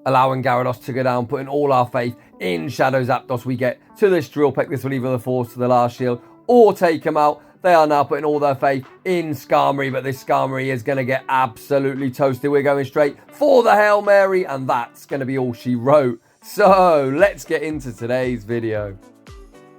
allowing Gyarados to go down, putting all our faith in Shadow Zapdos. We get to this drill peck. This will either force to the last shield or take him out. They are now putting all their faith in Skarmory, but this Skarmory is going to get absolutely toasted. We're going straight for the Hail Mary, and that's going to be all she wrote. So let's get into today's video.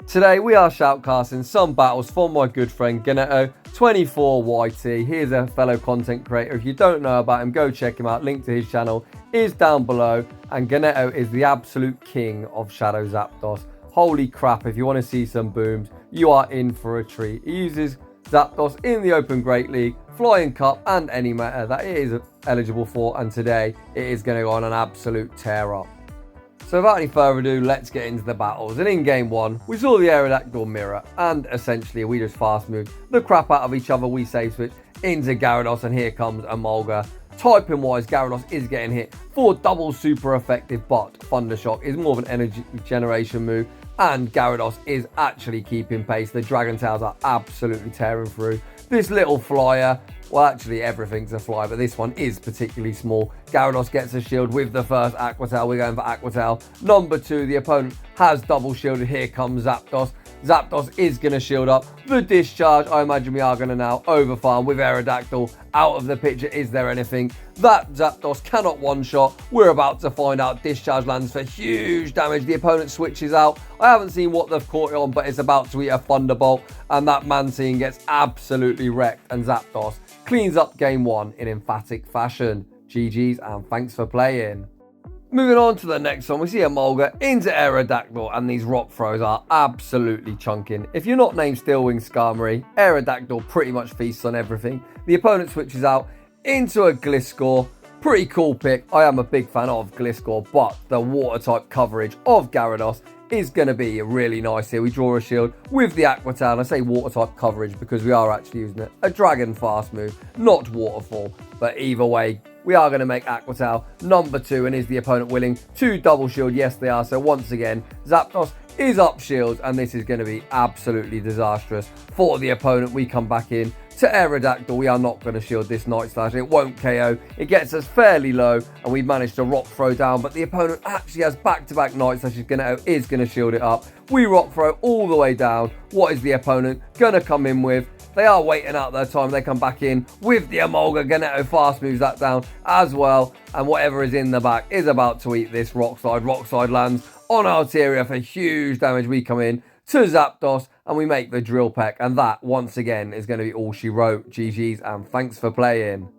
Today we are shoutcasting some battles for my good friend Ganeto24YT. He is a fellow content creator. If you don't know about him, go check him out. Link to his channel is down below. And Ganeto is the absolute king of Shadow Zapdos. Holy crap, if you want to see some booms, you are in for a treat. He uses Zapdos in the Open Great League, Flying Cup, and any meta that it is eligible for. And today it is going to go on an absolute tear up. So without any further ado, let's get into the battles. And in game one, we saw the Aerodactyl mirror, and essentially we just fast moved the crap out of each other. We save switch into Gyarados, and here comes Emolga. Typing wise, Gyarados is getting hit for double super effective, but Thundershock is more of an energy generation move, and Gyarados is actually keeping pace. The Dragon Tails are absolutely tearing through. This little flyer, well, actually everything's a fly, but this one is particularly small. Gyarados gets a shield with the first Aqua Tail. We're going for Aqua Tail number 2. The opponent has double shielded. Here comes Zapdos. Zapdos is going to shield up the discharge. I imagine we are going to now overfarm with Aerodactyl out of the picture. Is there anything that Zapdos cannot one-shot? We're about to find out. Discharge lands for huge damage. The opponent switches out. I haven't seen what they've caught it on, but it's about to eat a Thunderbolt, and that Mantine gets absolutely wrecked, and Zapdos cleans up game one in emphatic fashion. GG's and thanks for playing. Moving on to the next one, we see Emolga into Aerodactyl, and these rock throws are absolutely chunking. If you're not named Steel Wing Skarmory, Aerodactyl pretty much feasts on everything. The opponent switches out into a Gliscor. Pretty cool pick. I am a big fan of Gliscor, but the water type coverage of Gyarados is going to be really nice here. We draw a shield with the Aqua Tail. I say water type coverage because we are actually using it. A Dragon fast move, not Waterfall. But either way, we are going to make Aqua Tail number 2. And is the opponent willing to double shield? Yes, they are. So once again, Zapdos is up shields, and this is going to be absolutely disastrous for the opponent. We come back in to Aerodactyl. We are not going to shield this Night Slash. It won't KO. It gets us fairly low, and we've managed to rock throw down, but the opponent actually has back-to-back Night Slashes. Ganeto is going to shield it up. We rock throw all the way down. What is the opponent going to come in with? They are waiting out their time. They come back in with the Emolga. Ganeto fast moves that down as well, and whatever is in the back is about to eat this Rock Slide. Rock Slide lands on Altaria for huge damage. We come in to Zapdos, and we make the drill peck, and that once again is going to be all she wrote. GG's and thanks for playing.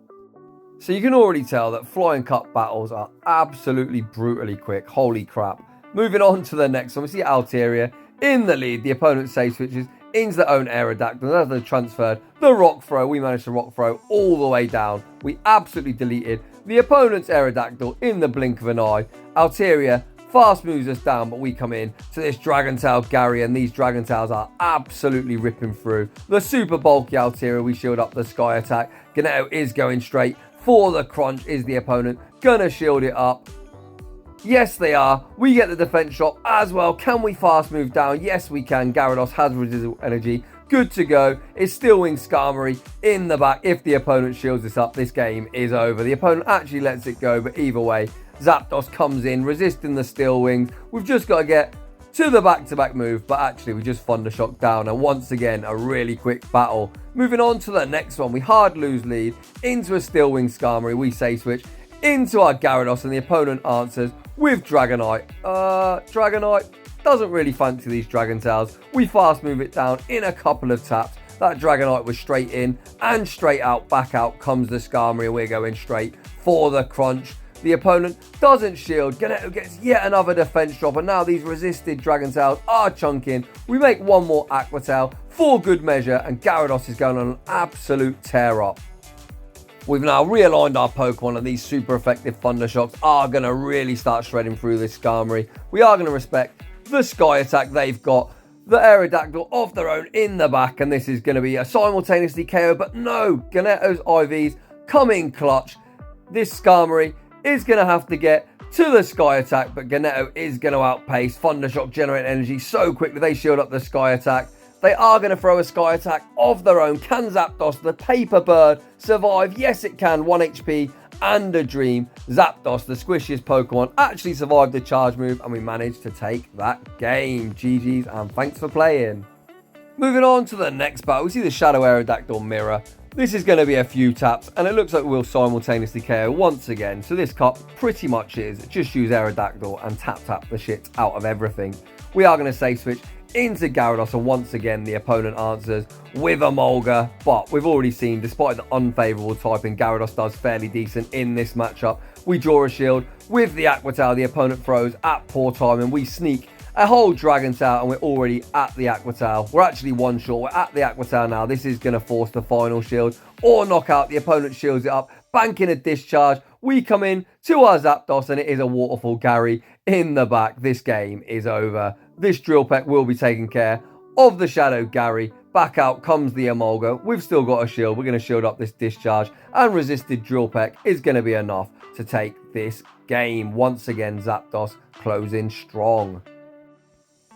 So you can already tell that Flying Cup battles are absolutely brutally quick. Holy crap. Moving on to the next one, we see Altaria in the lead. The opponent save switches into their own Aerodactyl, and as they transferred the rock throw, we managed to rock throw all the way down. We absolutely deleted the opponent's Aerodactyl in the blink of an eye. Altaria fast moves us down, but we come in to this Dragon Tail Gary, and these Dragon Tails are absolutely ripping through the super bulky Altaria. We shield up the Sky Attack. Ganeto is going straight for the crunch. Is the opponent gonna shield it up? Yes, they are. We get the defense shot as well. Can we fast move down? Yes, we can. Gyarados has residual energy. Good to go. It's Steel Wing Skarmory in the back. If the opponent shields this up, this game is over. The opponent actually lets it go, but either way, Zapdos comes in, resisting the Steel Wings. We've just got to get to the back-to-back move, but actually we just Thundershock down, and once again, a really quick battle. Moving on to the next one, we hard lose lead into a Steel Wing Skarmory. We say switch into our Gyarados, and the opponent answers with Dragonite. Dragonite doesn't really fancy these Dragon Tails. We fast move it down in a couple of taps. That Dragonite was straight in and straight out. Back out comes the Skarmory. We're going straight for the crunch. The opponent doesn't shield. Ganeto gets yet another defense drop, and now these resisted Dragon Tails are chunking. We make one more Aqua Tail for good measure, and Gyarados is going on an absolute tear up. We've now realigned our Pokemon, and these super effective Thundershocks are going to really start shredding through this Skarmory. We are going to respect the Sky Attack. They've got the Aerodactyl of their own in the back, and this is going to be a simultaneously KO, but no, Ganeto's IVs come in clutch. This Skarmory is going to have to get to the Sky Attack, but Ganeto is going to outpace. Thundershock generate energy so quickly. They shield up the Sky Attack. They are going to throw a Sky Attack of their own. Can Zapdos, the paper bird, survive? Yes, it can. 1 HP and a dream. Zapdos, the squishiest Pokemon, actually survived the charge move and we managed to take that game. GG's and thanks for playing. Moving on to the next battle, we see the Shadow Aerodactyl mirror. This is going to be a few taps and it looks like we'll simultaneously KO once again. So this cup pretty much is just use Aerodactyl and tap the shit out of everything. We are going to safe switch into Gyarados and once again the opponent answers with a Mulga, but we've already seen despite the unfavourable typing, Gyarados does fairly decent in this matchup. We draw a shield with the Aqua Tail, the opponent throws at poor time and we sneak a whole Dragon Tail and we're already at the Aqua Tail. We're actually one short, we're at the Aqua Tail now. This is going to force the final shield or knockout. The opponent shields it up, banking a discharge. We come in to our Zapdos and it is a Waterfall Gary in the back. This game is over. This Drill Peck will be taking care of the Shadow Gary. Back out comes the Emolga. We've still got a shield. We're going to shield up this discharge and resisted Drill Peck is going to be enough to take this game. Once again, Zapdos closing strong.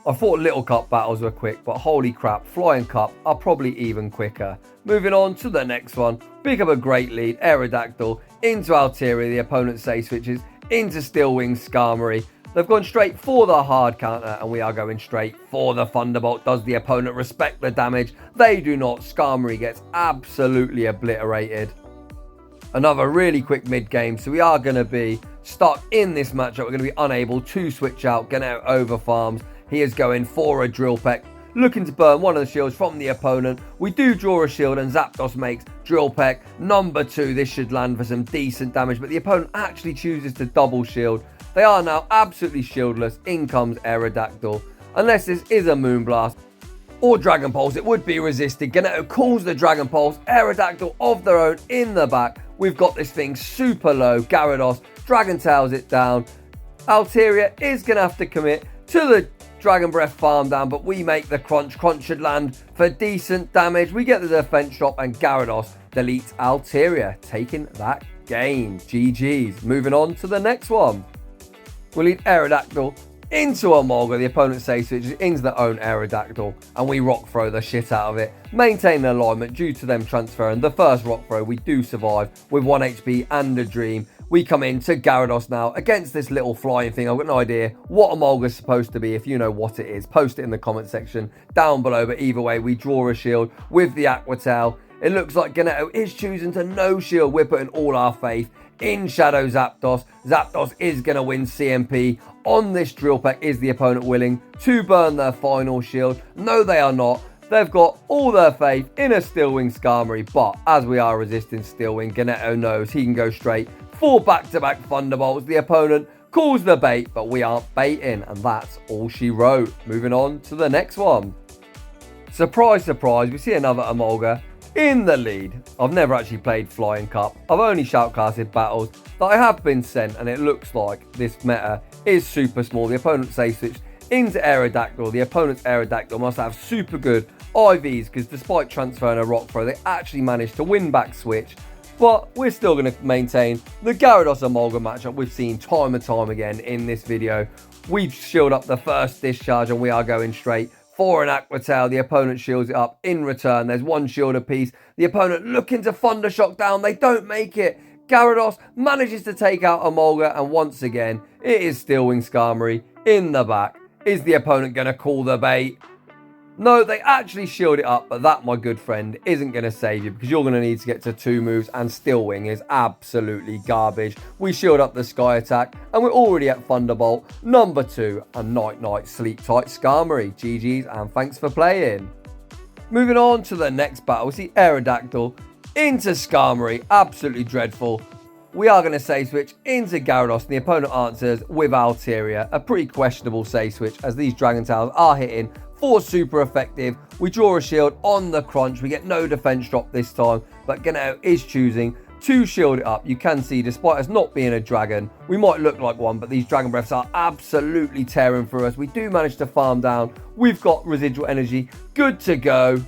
I thought Little Cup battles were quick, but holy crap, Flying Cup are probably even quicker. Moving on to the next one. Pick up a great lead. Aerodactyl into Altaria. The opponent safe switches into Steel Wing Skarmory. They've gone straight for the hard counter and we are going straight for the Thunderbolt. Does the opponent respect the damage? They do not. Skarmory gets absolutely obliterated. Another really quick mid game, so we are going to be stuck in this matchup. We're going to be unable to switch out. Ganeto over farms. He is going for a Drill Peck, looking to burn one of the shields from the opponent. We do draw a shield and Zapdos makes Drill Peck number 2. This should land for some decent damage, but the opponent actually chooses to double shield. They are now absolutely shieldless. In comes Aerodactyl. Unless this is a Moonblast or Dragon Pulse, it would be resisted. Ganeto calls the Dragon Pulse. Aerodactyl of their own in the back. We've got this thing super low. Gyarados Dragon Tails it down. Altaria is going to have to commit to the Dragon Breath farm down, but we make the crunch. Crunch should land for decent damage. We get the defense drop and Gyarados deletes Altaria, taking that game. GG's. Moving on to the next one. We'll lead Aerodactyl into Emolga. The opponent safe switches into their own Aerodactyl and we rock throw the shit out of it. Maintain alignment due to them transferring the first rock throw. We do survive with 1 HP and a dream. We come in to Gyarados now against this little flying thing. I've got no idea what Emolga's supposed to be. If you know what it is, post it in the comment section down below. But either way, we draw a shield with the Aqua Tail. It looks like Ganeto is choosing to no shield. We're putting all our faith in Shadow Zapdos. Zapdos is going to win CMP on this Drill Peck. Is the opponent willing to burn their final shield? No, they are not. They've got all their faith in a Steel Wing Skarmory, but as we are resisting Steel Wing, Ganeto knows he can go straight for back-to-back Thunderbolts. The opponent calls the bait, but we aren't baiting, and that's all she wrote. Moving on to the next one. Surprise, surprise, we see another Emolga in the lead. I've never actually played Flying Cup. I've only shoutcasted battles that I have been sent, and it looks like this meta is super small. The opponent safe switch into Aerodactyl. The opponent's Aerodactyl must have super good IVs because despite transferring a rock throw, they actually managed to win back switch. But we're still going to maintain the Gyarados Emolga matchup we've seen time and time again in this video. We've shielded up the first discharge and we are going straight for an Aqua Tail. The opponent shields it up in return. There's one shield apiece. The opponent looking to Thunder Shock down. They don't make it. Gyarados manages to take out Emolga and once again, it is Steel Wing Skarmory in the back. Is the opponent going to call the bait? No, they actually shield it up, but that, my good friend, isn't going to save you because you're going to need to get to 2 moves and Steel Wing is absolutely garbage. We shield up the Sky Attack and we're already at Thunderbolt number 2 and Night Night Sleep Tight Skarmory. GG's and thanks for playing. Moving on to the next battle, we see Aerodactyl into Skarmory. Absolutely dreadful. We are going to safe switch into Gyarados and the opponent answers with Altaria. A pretty questionable safe switch as these Dragon Tails are hitting for super effective. We draw a shield on the crunch. We get no defense drop this time, but Ganeto is choosing to shield it up. You can see, despite us not being a dragon, we might look like one, but these Dragon Breaths are absolutely tearing through us. We do manage to farm down. We've got residual energy. Good to go.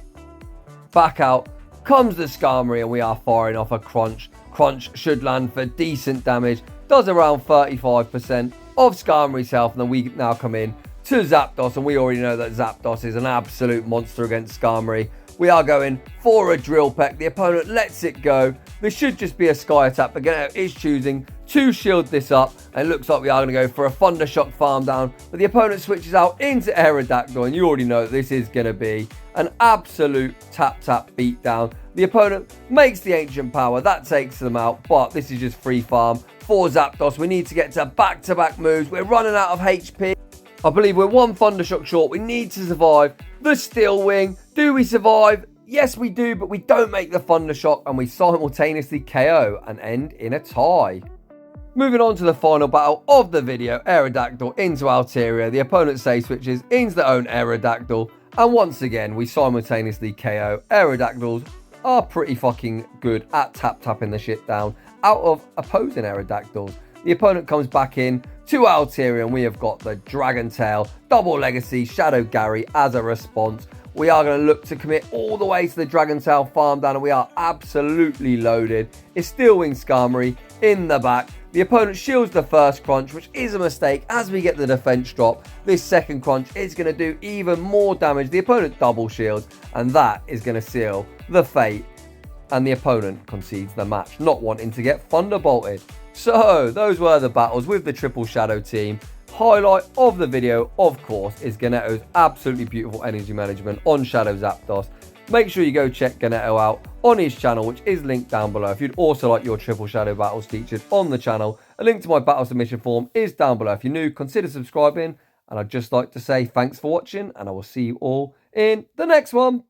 Back out comes the Skarmory and we are firing off a crunch. Crunch should land for decent damage. Does around 35% of Skarmory's health, and then we now come in to Zapdos, and we already know that Zapdos is an absolute monster against Skarmory. We are going for a Drill Peck. The opponent lets it go. This should just be a Sky attack, but Ganeto is choosing to shield this up, and it looks like we are going to go for a Thunder Shock farm down, but the opponent switches out into Aerodactyl, and you already know that this is going to be an absolute tap beatdown. The opponent makes the Ancient Power, that takes them out, but this is just free farm for Zapdos. We need to get to back-to-back moves. We're running out of HP. I believe we're one Thunder Shock short. We need to survive the Steel Wing. Do we survive? Yes, we do, but we don't make the Thunder Shock, and we simultaneously KO and end in a tie. Moving on to the final battle of the video, Aerodactyl into Altaria. The opponent save switches into their own Aerodactyl, and once again, we simultaneously KO. Aerodactyls are pretty fucking good at tapping the shit down out of opposing Aerodactyls. The opponent comes back in to Altaria, and we have got the Dragon Tail, Double Legacy, Shadow Gary as a response. We are going to look to commit all the way to the Dragon Tail farm down, and we are absolutely loaded. It's Steel Wing Skarmory in the back. The opponent shields the first crunch, which is a mistake as we get the defense drop. This second crunch is going to do even more damage. The opponent double shields, and that is going to seal the fate. And the opponent concedes the match, not wanting to get thunderbolted. So, those were the battles with the Triple Shadow team. Highlight of the video, of course, is Ganeto's absolutely beautiful energy management on Shadow Zapdos. Make sure you go check Ganeto out on his channel, which is linked down below. If you'd also like your Triple Shadow battles featured on the channel, a link to my battle submission form is down below. If you're new, consider subscribing. And I'd just like to say thanks for watching, and I will see you all in the next one.